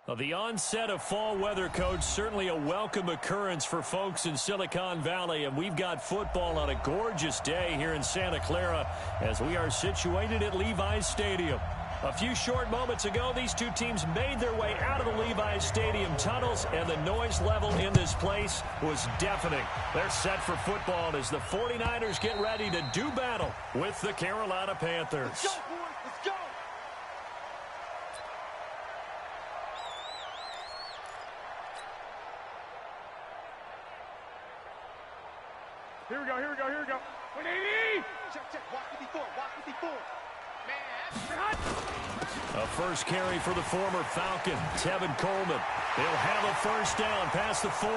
Well, the onset of fall weather, Coach, certainly a welcome occurrence for folks in Silicon Valley, and we've got football on a gorgeous day here in Santa Clara as we are situated at Levi's Stadium. A few short moments ago, these two teams made their way out of the Levi's Stadium tunnels, and the noise level in this place was deafening. They're set for football as the 49ers get ready to do battle with the Carolina Panthers. Let's go, boys. Let's go. Here we go, here we go, here we go. 180! Check, check. Walk with me forward, walk with me forward. A first carry for the former Falcon, Tevin Coleman. He'll have a first down past the 40.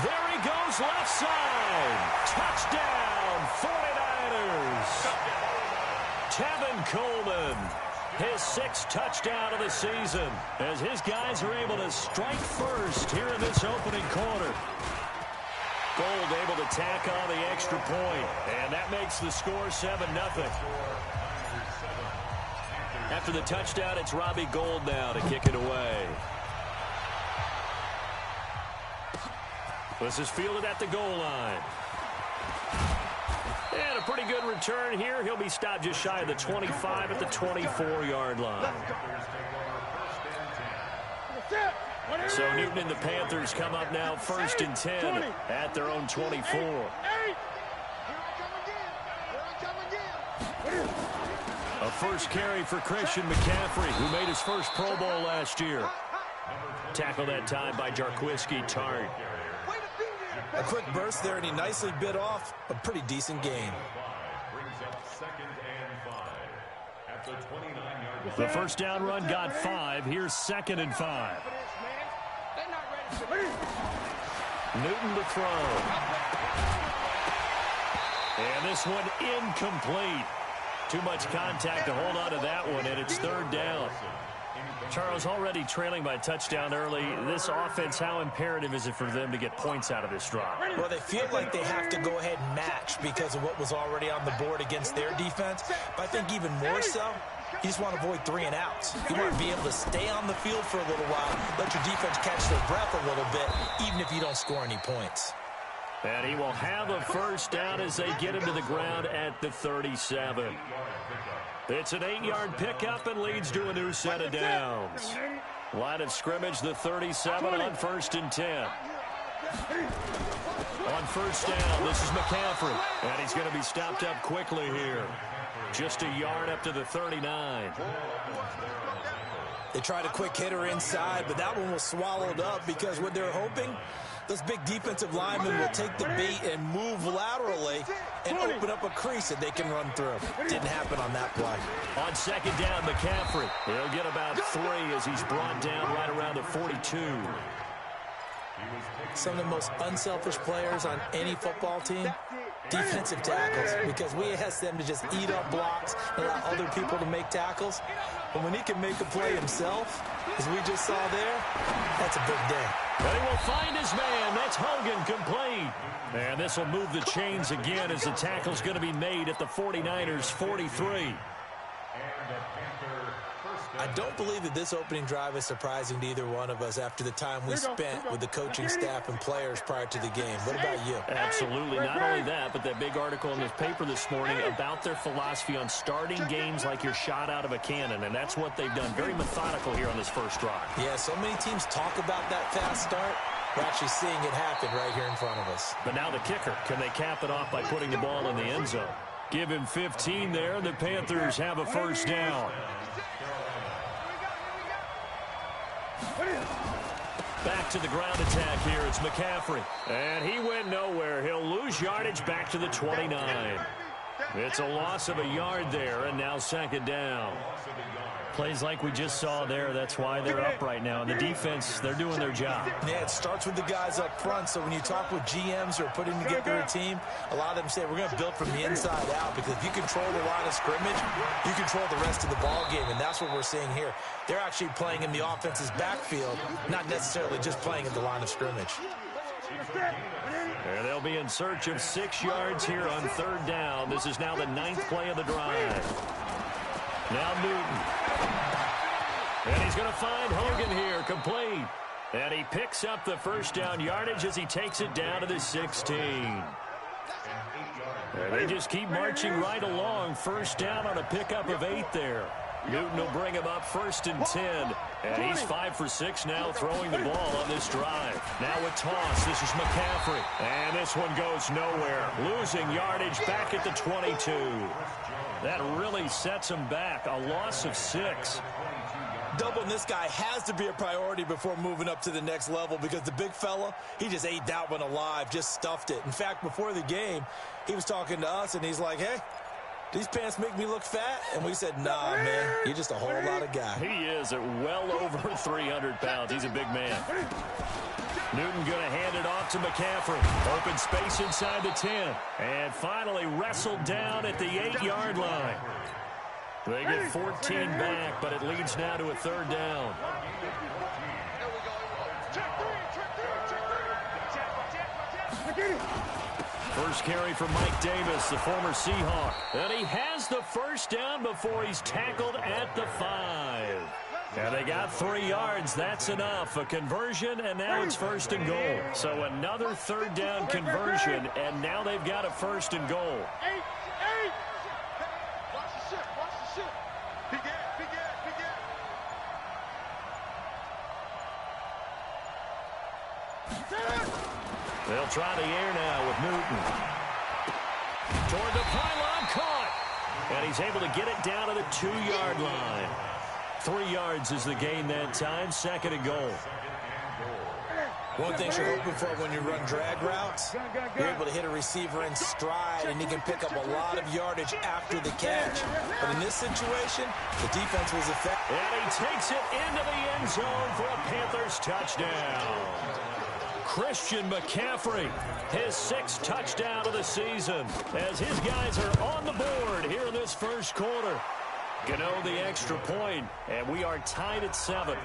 There he goes, left side. Touchdown, 49ers. Tevin Coleman, his 6th touchdown of the season, as his guys are able to strike first here in this opening quarter. Gold able to tack on the extra point, and that makes the score 7-0. After the touchdown, it's Robbie Gould now to kick it away. This is fielded at the goal line. And a pretty good return here. He'll be stopped just shy of the 25 at the 24-yard line. So Newton and the Panthers come up now 1st and 10 at their own 24. A first carry for Christian McCaffrey, who made his first Pro Bowl last year. Tackled that time by Jarquiski Tartt. A quick burst there, and he nicely bit off a pretty decent gain. The first down run got 5. Here's 2nd and 5. Newton to throw. And this one incomplete. Too much contact to hold on to that one, and it's 3rd down. Charles, already trailing by a touchdown early. This offense, how imperative is it for them to get points out of this drive? Well, they feel like they have to go ahead and match because of what was already on the board against their defense. But I think even more so, you just want to avoid 3 and outs. You want to be able to stay on the field for a little while, let your defense catch their breath a little bit, even if you don't score any points. And he will have a first down as they get him to the ground at the 37. It's an 8-yard pickup and leads to a new set of downs. Line of scrimmage, the 37 on 1st and 10. On first down, this is McCaffrey. And he's going to be stopped up quickly here. Just a yard up to the 39. They tried a quick hitter inside, but that one was swallowed up because what they're hoping, those big defensive linemen will take the bait and move laterally and open up a crease that they can run through. Didn't happen on that play. On 2nd down, McCaffrey. He'll get about 3 as he's brought down right around the 42. Some of the most unselfish players on any football team, defensive tackles, because we ask them to just eat up blocks and allow other people to make tackles. But when he can make a play himself, as we just saw there, that's a big day. But he will find his man. That's Hogan, complete. And this will move the chains again as the tackle's going to be made at the 49ers' 43. I don't believe that this opening drive is surprising to either one of us after the time we spent with the coaching staff and players prior to the game. What about you? Absolutely. Not only that, but that big article in the paper this morning about their philosophy on starting games like you're shot out of a cannon, and that's what they've done. Very methodical here on this first drive. Yeah, so many teams talk about that fast start. We're actually seeing it happen right here in front of us. But now the kicker. Can they cap it off by putting the ball in the end zone? Give him 15 there, and the Panthers have a first down. Back to the ground attack here. It's McCaffrey. And he went nowhere. He'll lose yardage back to the 29. It's a loss of a yard there, and now 2nd down. Plays like we just saw there. That's why they're up right now. And the defense, they're doing their job. Yeah, it starts with the guys up front. So when you talk with GMs who are putting together a team, a lot of them say, we're going to build from the inside out. Because if you control the line of scrimmage, you control the rest of the ball game. And that's what we're seeing here. They're actually playing in the offense's backfield, not necessarily just playing at the line of scrimmage. And they'll be in search of 6 yards here on 3rd down. This is now the 9th play of the drive. Now Newton. And he's going to find Hogan here, complete. And he picks up the first down yardage as he takes it down to the 16. And they just keep marching right along. First down on a pickup of 8 there. Newton will bring him up 1st and 10. And he's 5 for 6 now throwing the ball on this drive. Now a toss. This is McCaffrey. And this one goes nowhere. Losing yardage back at the 22. That really sets him back. A loss of 6. Doubling this guy has to be a priority before moving up to the next level because the big fella, he just ate that one alive, just stuffed it. In fact, before the game, he was talking to us, and he's like, hey, these pants make me look fat? And we said, nah, man, you're just a whole lot of guy. He is at well over 300 pounds. He's a big man. Newton going to hand it off to McCaffrey. Open space inside the 10. And finally wrestled down at the 8-yard line. They get 14 back, but it leads now to a 3rd down. First carry for Mike Davis, the former Seahawk. And he has the first down before he's tackled at the 5. And they got 3 yards. That's enough. A conversion, and now it's 1st and goal. So another 3rd down conversion, and now they've got a 1st and goal. They'll try the air now with Newton. Toward the pylon, caught. And he's able to get it down to the 2-yard line. 3 yards is the gain that time. 2nd and goal. One thing you're hoping for when you run drag routes, you're able to hit a receiver in stride, and he can pick up a lot of yardage after the catch. But in this situation, the defense was effective. And he takes it into the end zone for a Panthers touchdown. Christian McCaffrey, his 6th touchdown of the season, as his guys are on the board here in this first quarter. Gano the extra point, and we are tied at 7.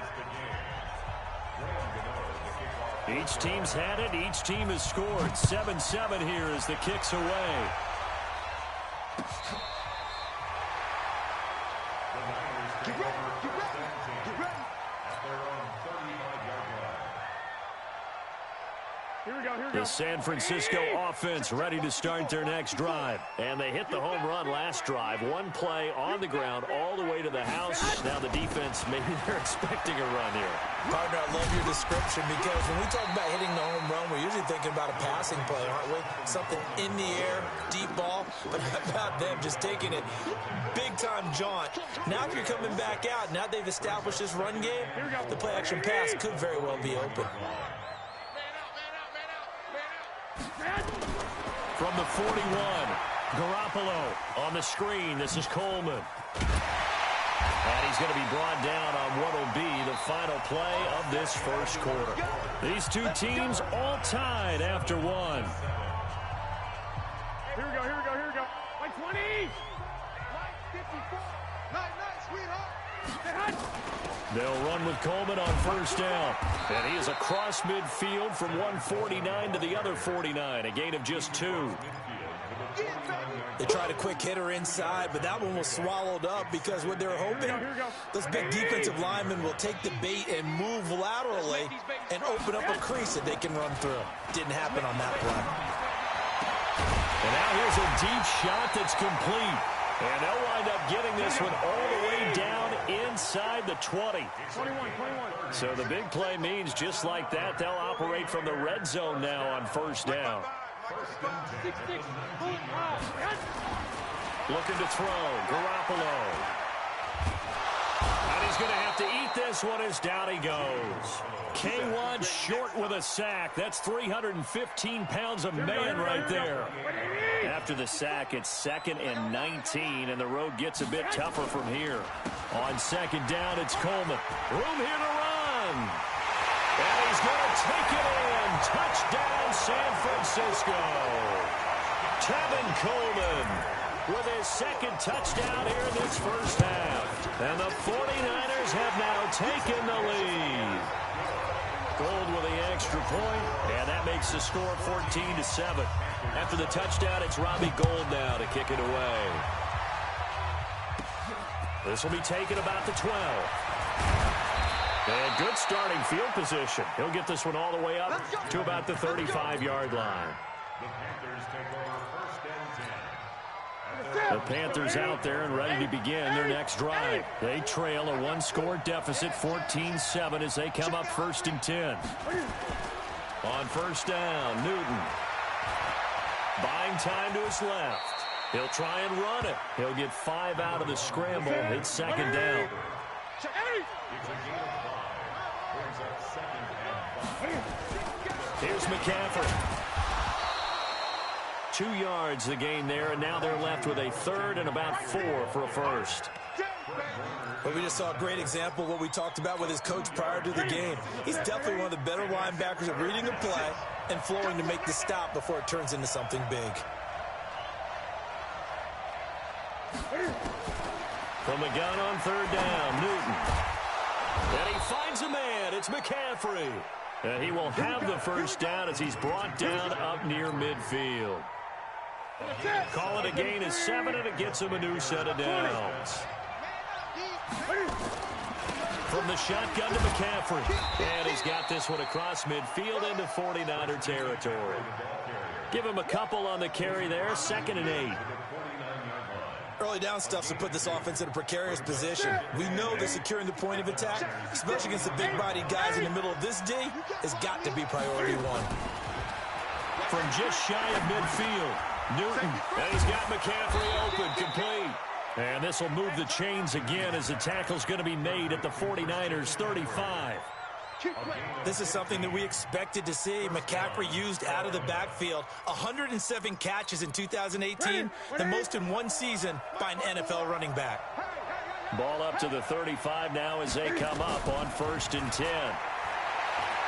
Each team's had it. Each team has scored. 7-7 here as the kick's away. The San Francisco offense ready to start their next drive. And they hit the home run last drive. 1 play on the ground all the way to the house. Now the defense, maybe they're expecting a run here. Partner, I love your description because when we talk about hitting the home run, we're usually thinking about a passing play, aren't we? Something in the air, deep ball. But how about them just taking it big-time jaunt? Now if you're coming back out, now they've established this run game, the play-action pass could very well be open. From the 41, Garoppolo on the screen. This is Coleman. And he's going to be brought down on what will be the final play of this first quarter. These two teams all tied after 1. Here we go, here we go, here we go. Like 20. Like 54. Night, sweetheart. They'll run with Coleman on first down. And he is across midfield from 149 to the other 49. A gain of just 2. They tried a quick hitter inside, but that one was swallowed up because what they're hoping, those big defensive linemen will take the bait and move laterally and open up a crease that they can run through. Didn't happen on that play. And now here's a deep shot that's complete. And they'll wind up getting this one all the way down inside the 20. 21. So the big play means just like that, they'll operate from the red zone now on first down. Looking to throw, Garoppolo. And he's going to have to eat this one as down he goes. K1 short with a sack. That's 315 pounds of man right there. After the sack, it's 2nd and 19, and the road gets a bit tougher from here. On second down, it's Coleman. Room here to run. And he's going to take it in. Touchdown, San Francisco. Tevin Coleman with his 2nd touchdown here in this first half. And the 49ers have now taken the lead. Gold with the extra point, and that makes the score 14-7. After the touchdown, it's Robbie Gould now to kick it away. This will be taken about the 12. And good starting field position. He'll get this one all the way up to about the 35-yard line. The Panthers out there and ready to begin their next drive. They trail a one-score deficit, 14-7, as they come up 1st and 10. On first down, Newton. Buying time to his left. He'll try and run it. He'll get 5 out of the scramble. It's 2nd down. Here's McCaffrey. 2 yards the gain there, and now they're left with a 3rd and about 4 for a first. Well, we just saw a great example of what we talked about with his coach prior to the game. He's definitely one of the better linebackers at reading a play and flowing to make the stop before it turns into something big. From the gun on 3rd down, Newton. And he finds a man. It's McCaffrey. And he will have the first down as he's brought down up near midfield. Call it a gain of 7, and it gets him a new set of downs. From the shotgun to McCaffrey. And he's got this one across midfield into 49er territory. Give him a couple on the carry there. 2nd and 8. Early down stuff to put this offense in a precarious position. We know that securing the point of attack, especially against the big-bodied guys in the middle of this D, has got to be priority 1. From just shy of midfield, Newton, and he's got McCaffrey open, complete. And this will move the chains again as the tackle's going to be made at the 49ers 35. This is something that we expected to see. McCaffrey used out of the backfield. 107 catches in 2018, the most in one season by an NFL running back. Ball up to the 35 now as they come up on 1st and 10.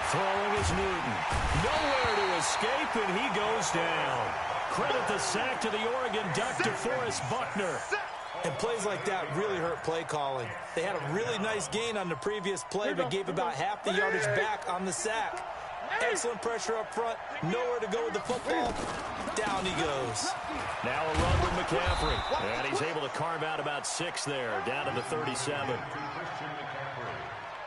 Throwing is Newton. Nowhere to escape, and he goes down. Credit the sack to the Oregon Duck, DeForest Buckner. And plays like that really hurt play calling. They had a really nice gain on the previous play, but gave about half the yardage back on the sack. Excellent pressure up front. Nowhere to go with the football. Down he goes. Now a run with McCaffrey. And he's able to carve out about 6 there, down to the 37.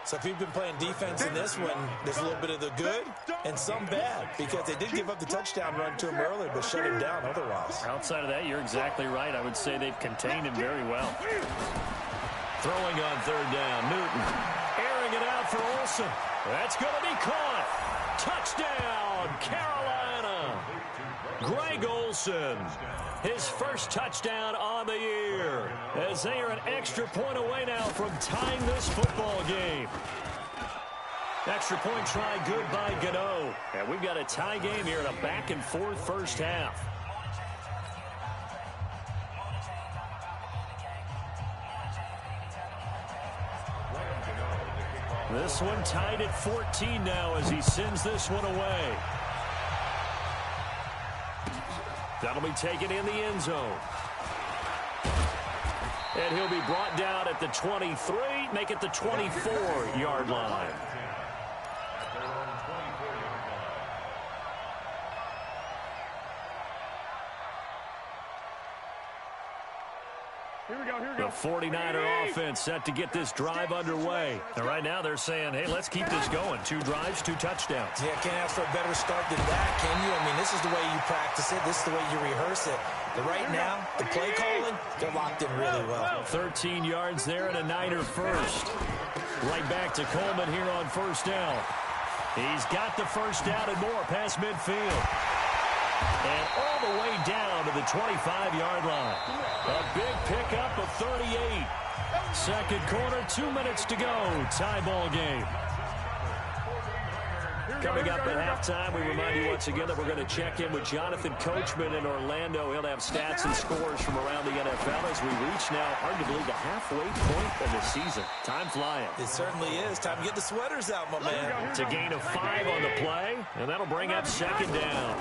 So if you've been playing defense in this one, there's a little bit of the good and some bad, because they did give up the touchdown run to him earlier, but shut him down otherwise. Outside of that, you're exactly right. I would say they've contained him very well. Throwing on 3rd down, Newton. Airing it out for Olsen. That's going to be caught. Touchdown, Carolina. Greg Olsen. His first touchdown on the year, as they are an extra point away now from tying this football game. Extra point try good by Gano. And we've got a tie game here in a back-and-forth first half. This one tied at 14 now as he sends this one away. That'll be taken in the end zone. And he'll be brought down at the 23, make it the 24-yard line. The 49er offense set to get this drive underway. And right now they're saying, hey, let's keep this going. 2 drives, 2 touchdowns. Yeah, can't ask for a better start than that, can you? I mean, this is the way you practice it. This is the way you rehearse it. But right now, the play calling, they're locked in really well. 13 yards there and a Niner first. Right back to Coleman here on first down. He's got the first down and more past midfield. And all the way down to the 25-yard line. A big pickup of 38. Second quarter, 2 minutes to go. Tie ball game. Coming up at halftime, we remind you once again that we're going to check in with Jonathan Coachman in Orlando. He'll have stats and scores from around the NFL as we reach now, hard to believe, the halfway point of the season. Time flying. It certainly is. Time to get the sweaters out, my man. It's a gain of 5 on the play, and that'll bring up 2nd down.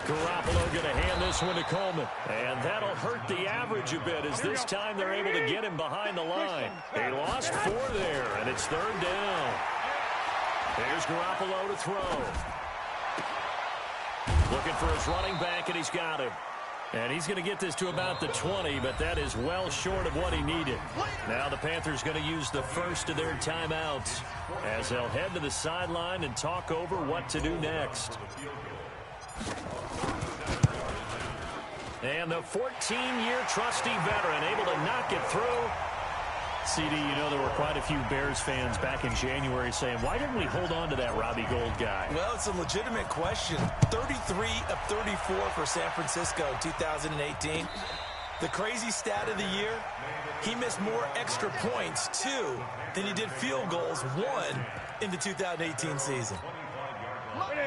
Garoppolo going to hand this one to Coleman. And that'll hurt the average a bit as this time they're able to get him behind the line. They lost 4 there, and it's 3rd down. Here's Garoppolo to throw. Looking for his running back, and he's got him. And he's going to get this to about the 20, but that is well short of what he needed. Now the Panthers going to use the first of their timeouts as they'll head to the sideline and talk over what to do next. And the 14-year trusty veteran able to knock it through. CD, you know there were quite a few Bears fans back in January saying, why didn't we hold on to that Robbie Gould guy? Well, it's a legitimate question. 33 of 34 for San Francisco in 2018. The crazy stat of the year, he missed more extra points, 2, than he did field goals, 1, in the 2018 season.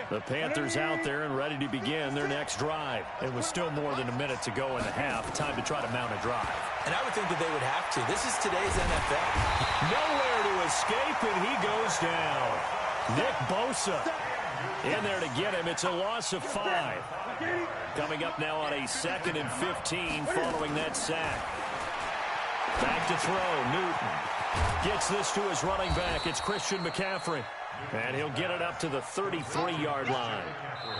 The Panthers out there and ready to begin their next drive. It was still more than a minute to go in the half. Time to try to mount a drive. And I would think that they would have to. This is today's NFL. Nowhere to escape, and he goes down. Nick Bosa in there to get him. It's a loss of 5. Coming up now on a 2nd and 15 following that sack. Back to throw. Newton gets this to his running back. It's Christian McCaffrey. And he'll get it up to the 33-yard line.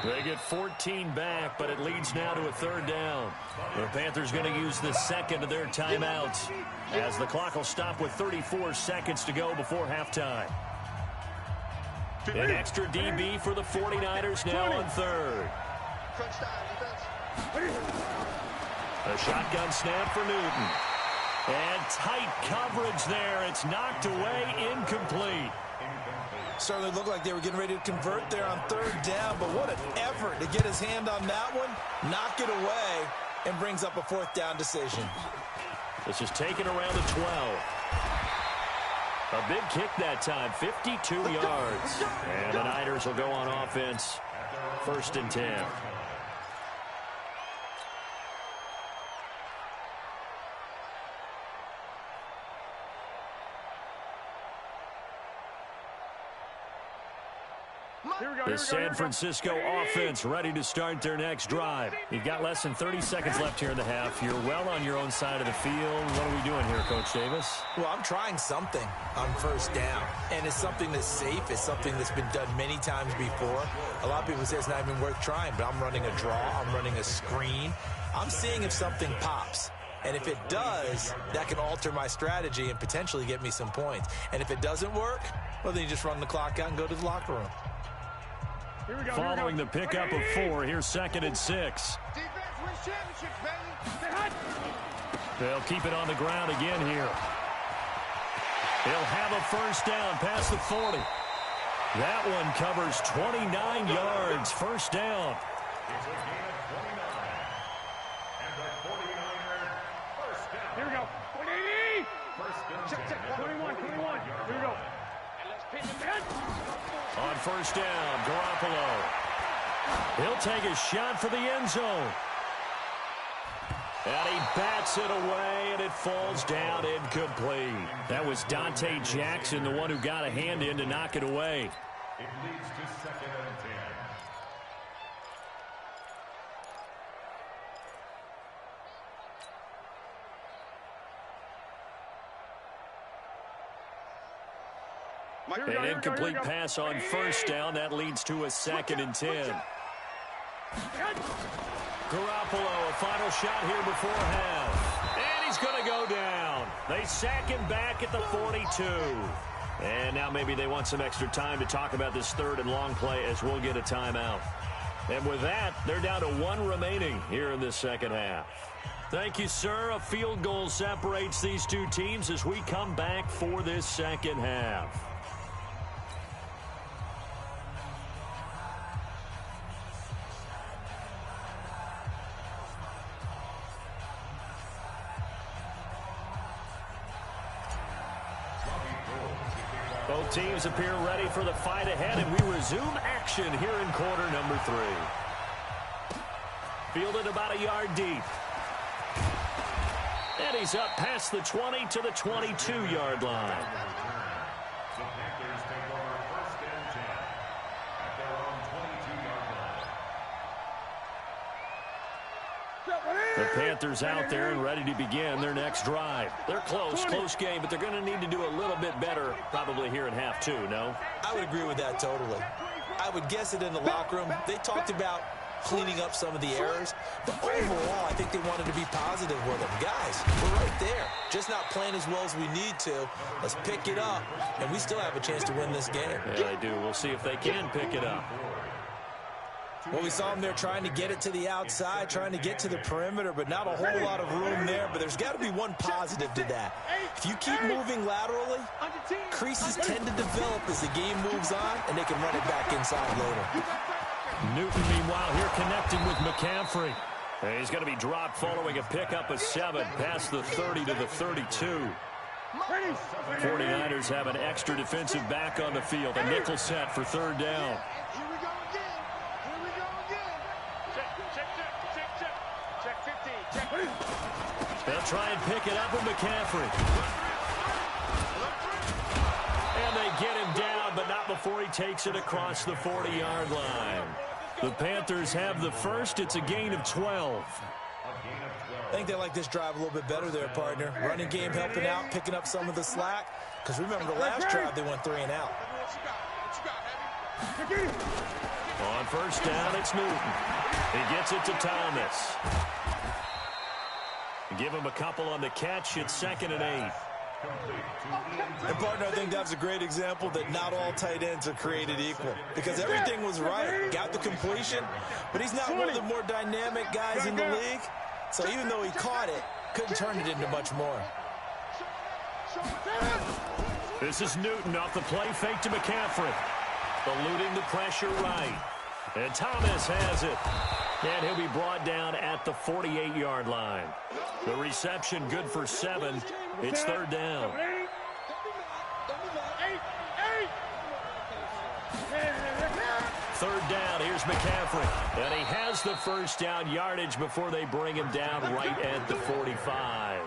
They get 14 back, but it leads now to a 3rd down. The Panthers going to use the second of their timeouts as the clock will stop with 34 seconds to go before halftime. An extra DB for the 49ers now on 3rd. A shotgun snap for Newton. And tight coverage there. It's knocked away, incomplete. Certainly looked like they were getting ready to convert there on 3rd down, but what an effort to get his hand on that one, knock it away, and brings up a 4th down decision. This is taken around the 12. A big kick that time, 52 yards. And the Niners will go on offense, 1st and 10. The San Francisco offense ready to start their next drive. You've got less than 30 seconds left here in the half. You're well on your own side of the field. What are we doing here, Coach Davis? Well, I'm trying something on 1st down, and it's something that's safe. It's something that's been done many times before. A lot of people say it's not even worth trying, but I'm running a draw. I'm running a screen. I'm seeing if something pops. And if it does, that can alter my strategy and potentially get me some points. And if it doesn't work, well, then you just run the clock out and go to the locker room. Following the pickup of 4, here's 2nd and 6. Defense wins championships, baby. Stay hot. They'll keep it on the ground again here. They'll have a 1st down past the 40. That one covers 29 yards. 1st down. Here we go. 180. Check. 21. Here we go. And let's pitch it. On 1st down, Garoppolo. He'll take a shot for the end zone. And he bats it away, and it falls down incomplete. That was Dante Jackson, the one who got a hand in to knock it away. It leads to 2nd and 10. An incomplete pass on 1st down. That leads to a 2nd and 10. Garoppolo, a final shot here before half. And he's going to go down. They sack him back at the 42. And now maybe they want some extra time to talk about this 3rd and long play as we'll get a timeout. And with that, they're down to 1 remaining here in this 2nd half. Thank you, sir. A field goal separates these 2 teams as we come back for this 2nd half. Both teams appear ready for the fight ahead, and we resume action here in quarter number 3. Fielded about a yard deep. And he's up past the 20 to the 22-yard line. The Panthers take over 1st and 10 at their own 22-yard line. The Panthers out there and ready to begin their next drive. They're close game, but they're going to need to do a little bit better probably here in half 2, no? I would agree with that totally. I would guess it in the locker room. They talked about cleaning up some of the errors. But overall, I think they wanted to be positive with them. Guys, we're right there. Just not playing as well as we need to. Let's pick it up, and we still have a chance to win this game. Yeah, they do. We'll see if they can pick it up. Well, we saw them there trying to get it to the outside, trying to get to the perimeter, but not a whole lot of room there. But there's got to be one positive to that. If you keep moving laterally, creases tend to develop as the game moves on, and they can run it back inside later. Newton, meanwhile, here connecting with McCaffrey. And he's going to be dropped following a pickup of 7 past the 30 to the 32. 49ers have an extra defensive back on the field. A nickel set for 3rd down. They'll try and pick it up with McCaffrey. And they get him down, but not before he takes it across the 40-yard line. The Panthers have the first. It's a gain of 12. I think they like this drive a little bit better there, partner. Running game helping out, picking up some of the slack. Because remember, the last drive, they went 3 and out. On 1st down, it's Newton. He gets it to Thomas. Give him a couple on the catch. It's 2nd and 8. And, partner, I think that's a great example that not all tight ends are created equal. Because everything was right. Got the completion, but he's not one of the more dynamic guys in the league. So even though he caught it, couldn't turn it into much more. This is Newton off the play fake to McCaffrey. Eluding the pressure right. And Thomas has it. And he'll be brought down at the 48-yard line. The reception good for 7. It's 3rd down. 3rd down. Here's McCaffrey. And he has the 1st down yardage before they bring him down right at the 45.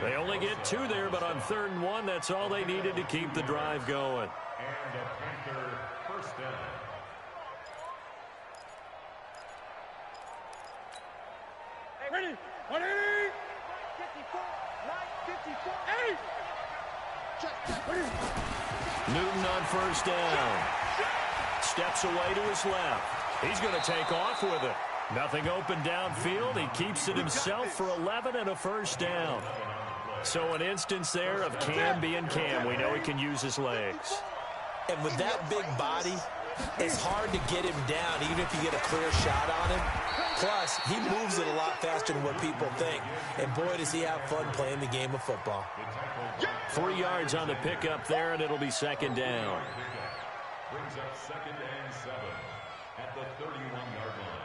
They only get 2 there, but on 3rd and 1, that's all they needed to keep the drive going. And a Panther 1st down. Ready? 180. 54. 54. 8. Newton on 1st down. Steps away to his left. He's going to take off with it. Nothing open downfield. He keeps it himself for 11 and a 1st down. So an instance there of Cam being Cam. We know he can use his legs. And with that big body, it's hard to get him down, even if you get a clear shot on him. Plus, he moves it a lot faster than what people think. And boy, does he have fun playing the game of football. 3 yards on the pickup there, and it'll be 2nd down. Brings up 2nd and 7 at the 31-yard line.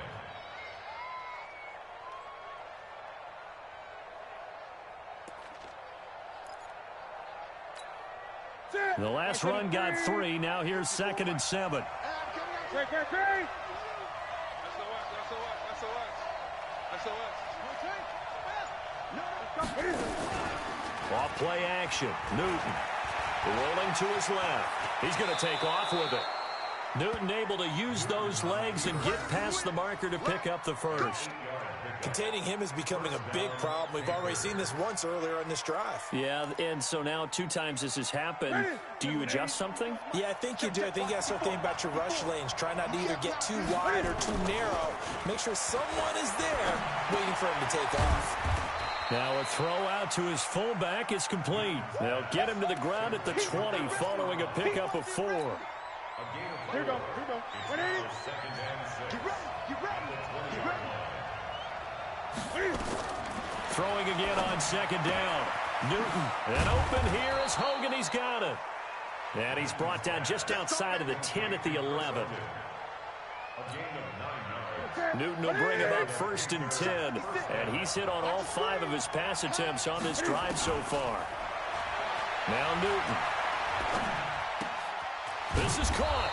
The last run got 3. Now here's 2nd and 7. Off play action. Newton rolling to his left. He's going to take off with it. Newton able to use those legs and get past the marker to pick up the 1st. Containing him is becoming a big problem. We've already seen this once earlier on this drive. Yeah, and so now 2 times this has happened. Do you adjust something? Yeah, I think you do. I think you got to start thinking about your rush lanes. Try not to either get too wide or too narrow. Make sure someone is there waiting for him to take off. Now a throw out to his fullback is complete. They'll get him to the ground at the 20 following a pickup of 4. Here we go. 180. Get ready. Throwing again on 2nd down. Newton, and open here is Hogan. He's got it. And he's brought down just outside of the 10 at the 11. Newton will bring him up 1st and 10. And he's hit on all 5 of his pass attempts on this drive so far. Now Newton. This is caught.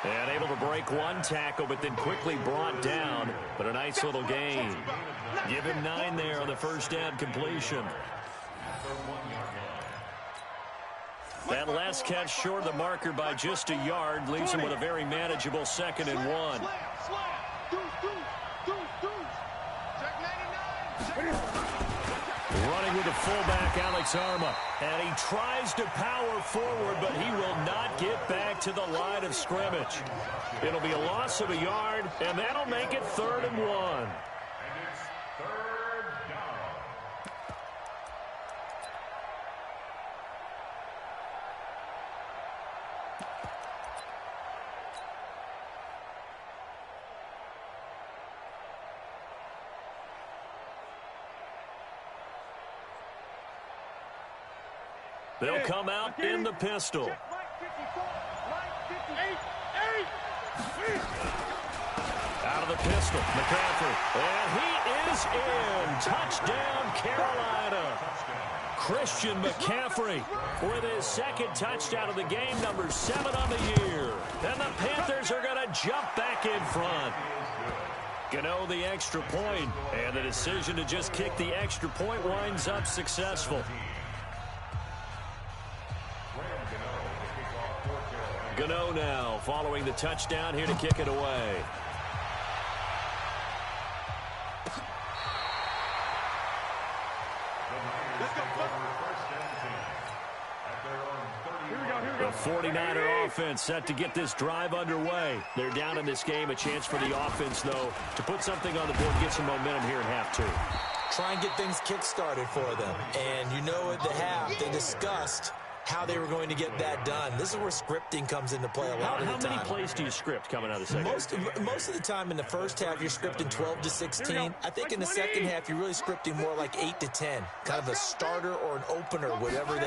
And able to break 1 tackle, but then quickly brought down. But a nice little gain. Give him 9 there on the 1st down completion. That last catch short of the marker by just a yard leaves him with a very manageable 2nd and 1. Running with the fullback, Alex Arma. And he tries to power forward, but he will not get back to the line of scrimmage. It'll be a loss of a yard, and that'll make it 3rd and 1. And it's 3rd down. They'll come out in the pistol. Out of the pistol, McCaffrey. And he is in. Touchdown, Carolina. Christian McCaffrey with his 2nd touchdown of the game, number 7 on the year. And the Panthers are going to jump back in front. Gano the extra point, and the decision to just kick the extra point winds up successful. Gano now following the touchdown here to kick it away. The 49er offense set to get this drive underway. They're down in this game. A chance for the offense, though, to put something on the board, get some momentum here in half 2. Try and get things kick-started for them. And you know at the half, they discussed how they were going to get that done. This is where scripting comes into play a lot of the time. How many plays do you script coming out of the second? Most of the time in the first half, you're scripting 12 to 16. I think in the second half, you're really scripting more like 8 to 10. Kind of a starter or an opener, whatever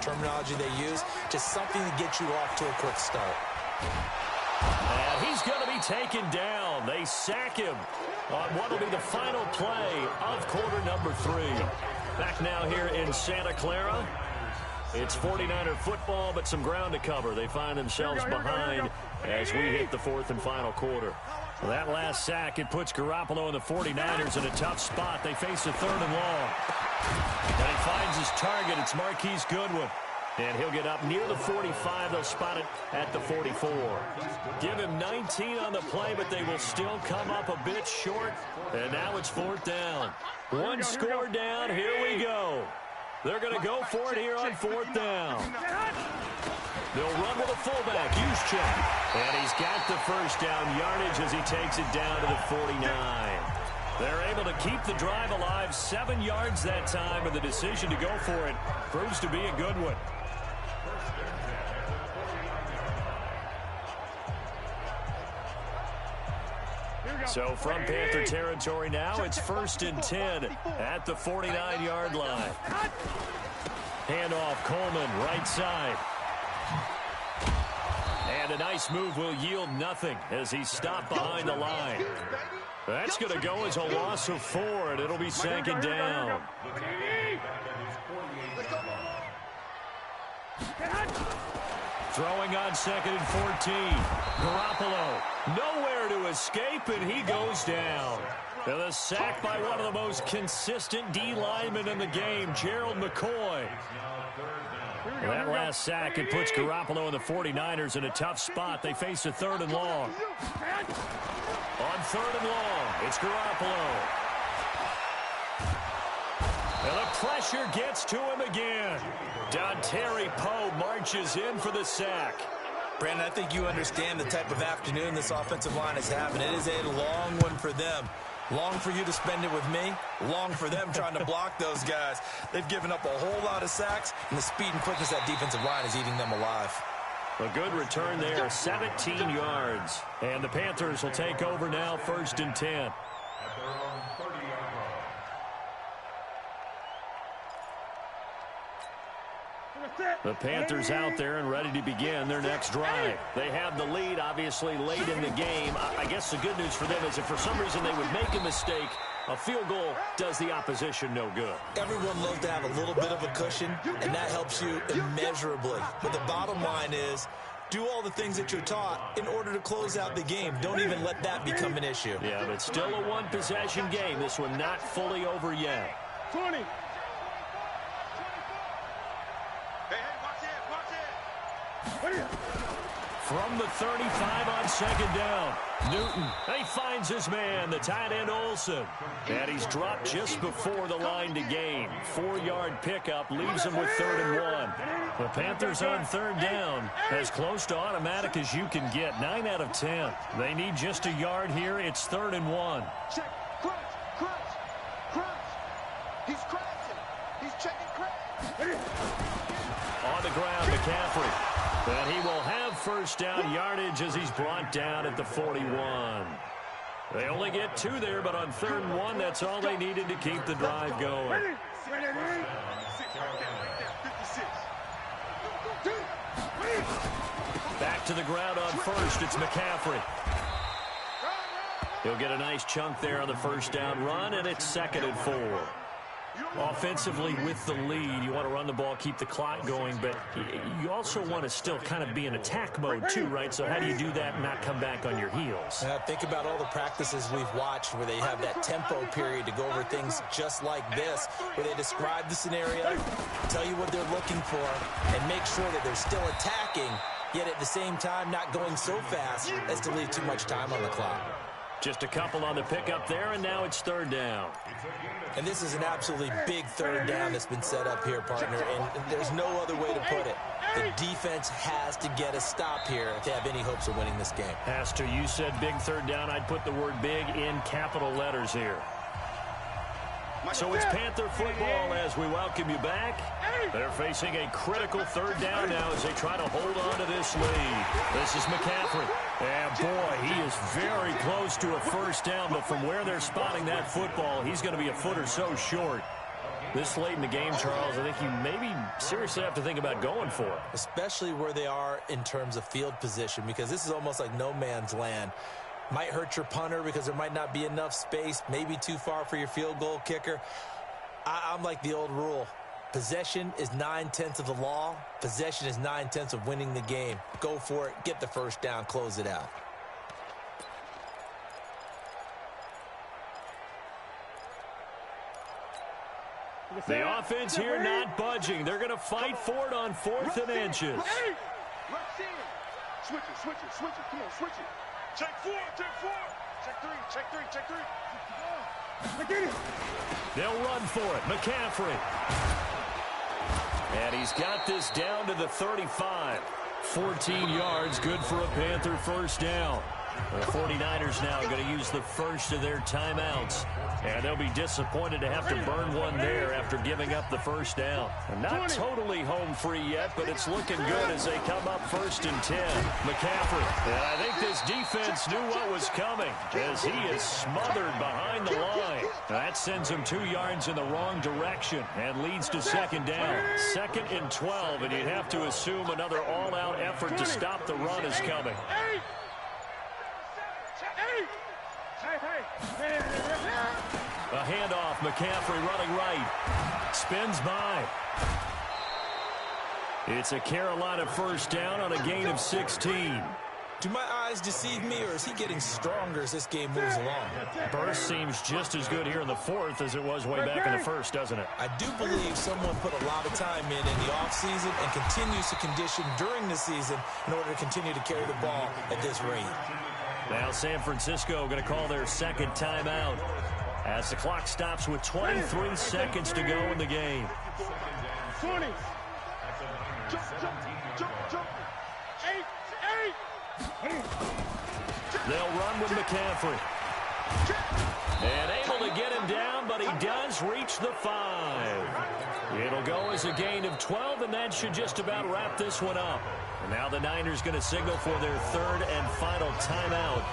terminology they use. Just something to get you off to a quick start. And he's going to be taken down. They sack him on what will be the final play of quarter number 3. Back now here in Santa Clara. It's 49er football, but some ground to cover. They find themselves behind as we hit the 4th and final quarter. Well, that last sack, it puts Garoppolo and the 49ers in a tough spot. They face a 3rd and long. And he finds his target. It's Marquise Goodwin. And he'll get up near the 45. They'll spot it at the 44. Give him 19 on the play, but they will still come up a bit short. And now it's 4th down. One score down. Here we go. They're going to go for it here on 4th down. They'll run with a fullback, Juszczyk. And he's got the first down yardage as he takes it down to the 49. They're able to keep the drive alive, 7 yards that time, and the decision to go for it proves to be a good one. So from Panther territory now, it's 1st and 10 at the 49-yard line. Handoff, Coleman, right side. And a nice move will yield nothing as he's stopped behind the line. That's going to go as a loss of 4, and it'll be 2nd down. Throwing on 2nd and 14. Garoppolo, nowhere to escape, and he goes down. And a sack by one of the most consistent D linemen in the game, Gerald McCoy. That last sack, it puts Garoppolo and the 49ers in a tough spot. They face a 3rd and long. On 3rd and long, it's Garoppolo. And the pressure gets to him again. Dontari Poe marches in for the sack. Brandon, I think you understand the type of afternoon this offensive line is having. It is a long one for them. Long for you to spend it with me. Long for them trying to block those guys. They've given up a whole lot of sacks, and the speed and quickness of that defensive line is eating them alive. A good return there, 17 yards. And the Panthers will take over now, 1st and 10. At their own 30-yard line. The Panthers out there and ready to begin their next drive. They have the lead, obviously, late in the game. I guess the good news for them is if for some reason they would make a mistake, a field goal does the opposition no good. Everyone loves to have a little bit of a cushion, and that helps you immeasurably. But the bottom line is, do all the things that you're taught in order to close out the game. Don't even let that become an issue. Yeah, but still a one-possession game. This one not fully over yet. 20. From the 35 on second down. Newton, he finds his man, the tight end Olsen. And he's dropped just before the line to gain. 4-yard pickup leaves him with 3rd and 1. The Panthers on 3rd down, as close to automatic as you can get. 9 out of 10. They need just a yard here. It's 3rd and 1. Check. Crunch. He's crashing. He's checking crash. On the ground, McCaffrey. And he will have first down yardage as he's brought down at the 41. They only get 2 there, but on 3rd and 1, that's all they needed to keep the drive going. Back to the ground on first. It's McCaffrey. He'll get a nice chunk there on the first down run, and it's 2nd and 4. Offensively, with the lead, you want to run the ball, keep the clock going, but you also want to still kind of be in attack mode too, right? So how do you do that and not come back on your heels? Think about all the practices we've watched where they have that tempo period to go over things just like this, where they describe the scenario, tell you what they're looking for, and make sure that they're still attacking, yet at the same time not going so fast as to leave too much time on the clock. Just a couple on the pickup there, and now it's 3rd down. And this is an absolutely big 3rd down that's been set up here, partner, and there's no other way to put it. The defense has to get a stop here if they have any hopes of winning this game. Has to. You said big 3rd down. I'd put the word big in capital letters here. So it's Panther football as we welcome you back. They're facing a critical 3rd down now as they try to hold on to this lead. This is McCaffrey. And boy, he is very close to a first down, but from where they're spotting that football, he's going to be a foot or so short. This late in the game, Charles, I think you maybe seriously have to think about going for it. Especially where they are in terms of field position, because this is almost like no man's land. Might hurt your punter because there might not be enough space, maybe too far for your field goal kicker. I'm like the old rule. Possession is 9/10 of the law. Possession is 9/10 of winning the game. Go for it. Get the first down. Close it out. The offense here not budging. They're going to fight for it on 4th and inches. Switch it. Come on, switch it. Check 4. Check 3. They'll run for it. McCaffrey. And he's got this down to the 35. 14 yards, good for a Panther first down. The 49ers now going to use the first of their timeouts. And they'll be disappointed to have to burn one there after giving up the first down. Not totally home free yet, but it's looking good as they come up 1st and 10. McCaffrey. And I think this defense knew what was coming as he is smothered behind the line. That sends him 2 yards in the wrong direction and leads to 2nd down. 2nd and 12, and you'd have to assume another all-out effort to stop the run is coming. A handoff, McCaffrey running right. Spins by. It's a Carolina first down on a gain of 16. Do my eyes deceive me, or is he getting stronger as this game moves along? Burst seems just as good here in the 4th as it was way back in the 1st, doesn't it? I do believe someone put a lot of time in the offseason and continues to condition during the season in order to continue to carry the ball at this rate. Now San Francisco going to call their 2nd timeout as the clock stops with 23 seconds to go in the game. 20. Jump. 8. They'll run with McCaffrey. And able to get him down, but he does reach the 5. It'll go as a gain of 12, and that should just about wrap this one up. And now the Niners going to signal for their 3rd and final timeout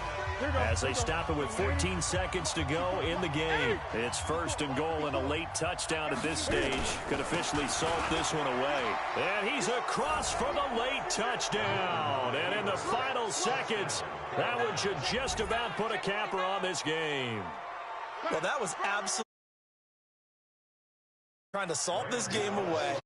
as they stop it with 14 seconds to go in the game. It's 1st and goal and a late touchdown at this stage. Could officially salt this one away. And he's across for the late touchdown. And in the final seconds, that one should just about put a capper on this game. Well, that was absolutely trying to salt this game away.